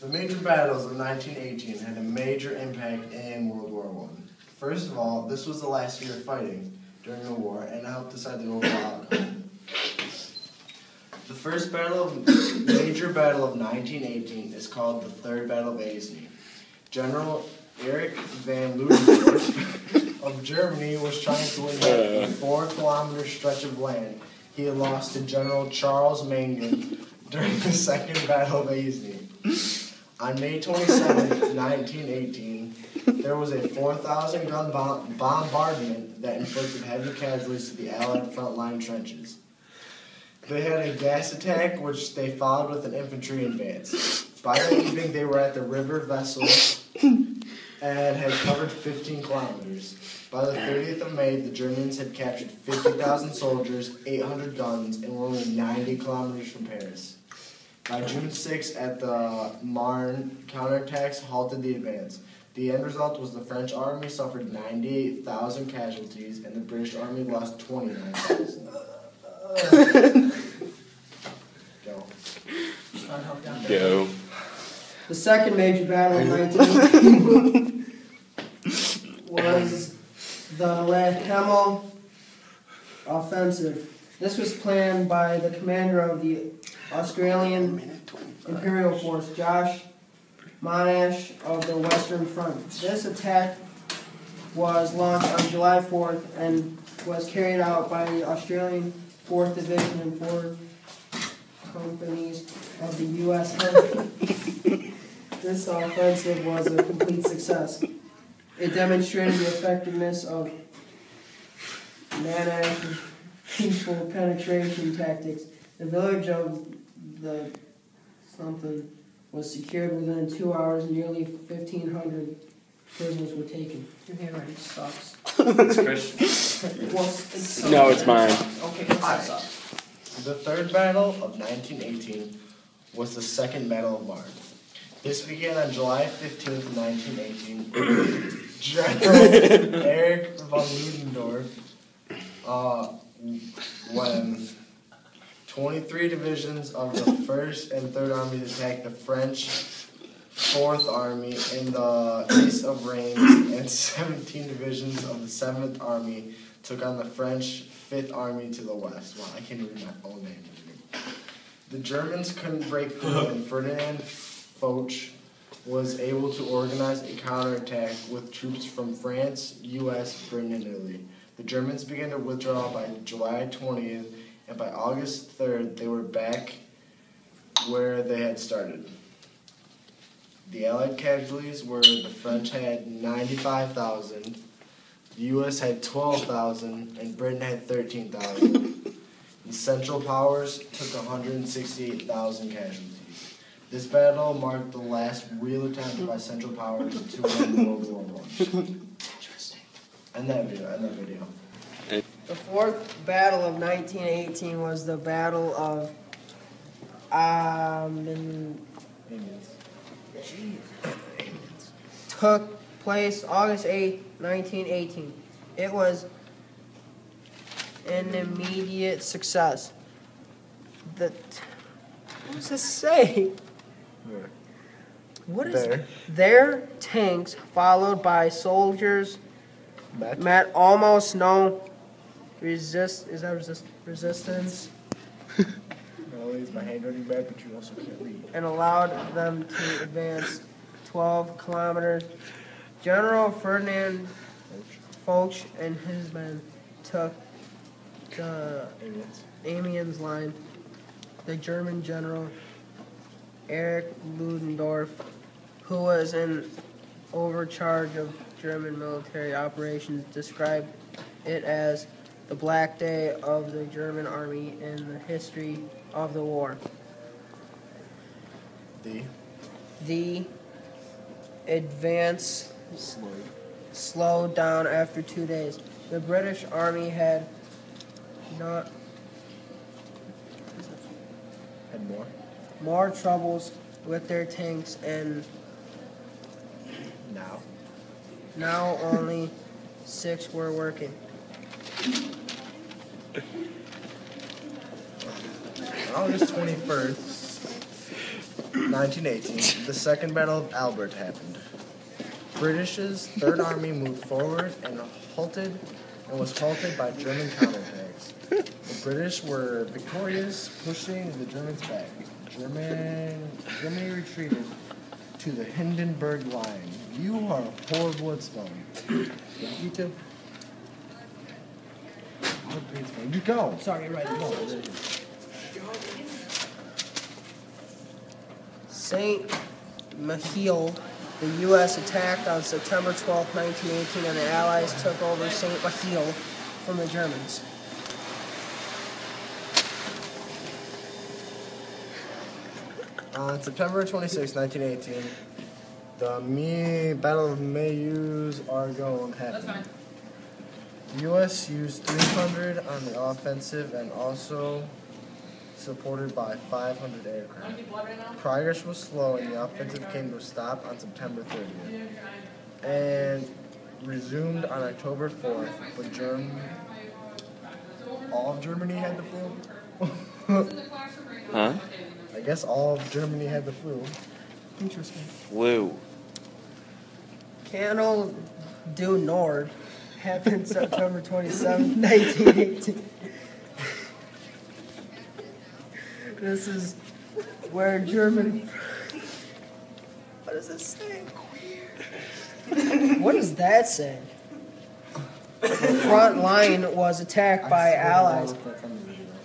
The major battles of 1918 had a major impact in World War I. First of all, this was the last year of fighting during the war and helped decide the overall outcome. The first major battle of 1918 is called the Third Battle of Aisne. General Erich von Ludendorff of Germany was trying to win a 4-kilometer stretch of land he had lost to General Charles Mangin during the Second Battle of Aisne. On May 27, 1918, there was a 4,000-gun bombardment that inflicted heavy casualties to the Allied front-line trenches. They had a gas attack, which they followed with an infantry advance. By that evening, they were at the River Vesle and had covered 15 kilometers. By the 30th of May, the Germans had captured 50,000 soldiers, 800 guns, and were only 90 kilometers from Paris. By June 6, at the Marne, counterattacks halted the advance. The end result was the French army suffered 98,000 casualties, and the British army lost 29,000. Go. Go. The second major battle in 1918 was the La Hemel offensive. This was planned by the commander of the Australian Imperial Force, Josh Monash of the Western Front. This attack was launched on July 4th and was carried out by the Australian 4th Division and 4 companies of the U.S. Army. This offensive was a complete success. It demonstrated the effectiveness of Monash's peaceful penetration tactics. The village of the something was secured within 2 hours. Nearly 1,500 prisoners were taken. Your handwriting sucks. It's Christian. Well, it's No, it's mine. Okay, it sucks. The third battle of 1918 was the Second Battle of Marne. This began on July 15th, 1918. General Erich von Ludendorff, when 23 divisions of the 1st and 3rd Armies attacked the French 4th Army in the east of Rheims, and 17 divisions of the 7th Army took on the French 5th Army to the west. Wow, I can't even read my own name. The Germans couldn't break through, and Ferdinand Foch was able to organize a counterattack with troops from France, U.S., Britain, and Italy. The Germans began to withdraw by July 20th, and by August 3rd, they were back where they had started. The Allied casualties were the French had 95,000, the U.S. had 12,000, and Britain had 13,000. The Central Powers took 168,000 casualties. This battle marked the last real attempt by Central Powers to win World War I. Interesting. End that video. The fourth battle of 1918 was the Battle of took place August 8, 1918. It was an immediate success. What does this say? What is their tanks, followed by soldiers, met almost no resistance. No, it's my handwriting bad, but you also can't read. And allowed them to advance 12 kilometers. General Ferdinand Foch and his men took the Amiens line. The German general Erich Ludendorff, who was in overcharge of German military operations, described it as the Black Day of the German army in the history of the war. The advance slowed down after 2 days. The British army had more troubles with their tanks, and now only 6 were working. August 21st, 1918, the Second Battle of Albert happened. British's Third Army moved forward and was halted by German counterattacks. The British were victorious, pushing the Germans back. Germany retreated to the Hindenburg Line. You are horrible at spelling. You too. You go. Sorry, you're right. St. Mihiel, the U.S. attacked on September 12, 1918, and the Allies took over St. Mihiel from the Germans. On September 26, 1918, the Battle of Meuse-Argonne happened. The U.S. used 300 on the offensive and also supported by 500 aircraft. Progress was slow and the offensive came to a stop on September 30th and resumed on October 4th, but all of Germany had the flu. Huh? I guess all of Germany had the flu. Interesting. Flu. Canal du Nord happened September 27, 1918. This is where Germany... What does it say? What does that say? The front line was attacked by Allies.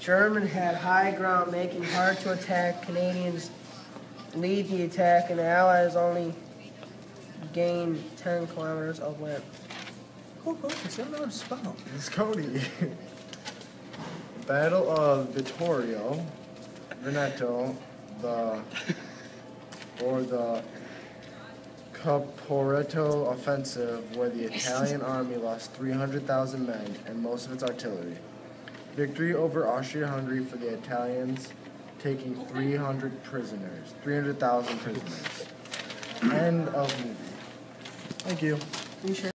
German had high ground, making it hard to attack. Canadians lead the attack, and the Allies only gained 10 kilometers of land. Cool, I don't know how to spell. It's Cody. Battle of Veneto, the Caporetto offensive, where the Italian army lost 300,000 men and most of its artillery. Victory over Austria-Hungary for the Italians, taking 300,000 prisoners. End of movie. Thank you. You sure?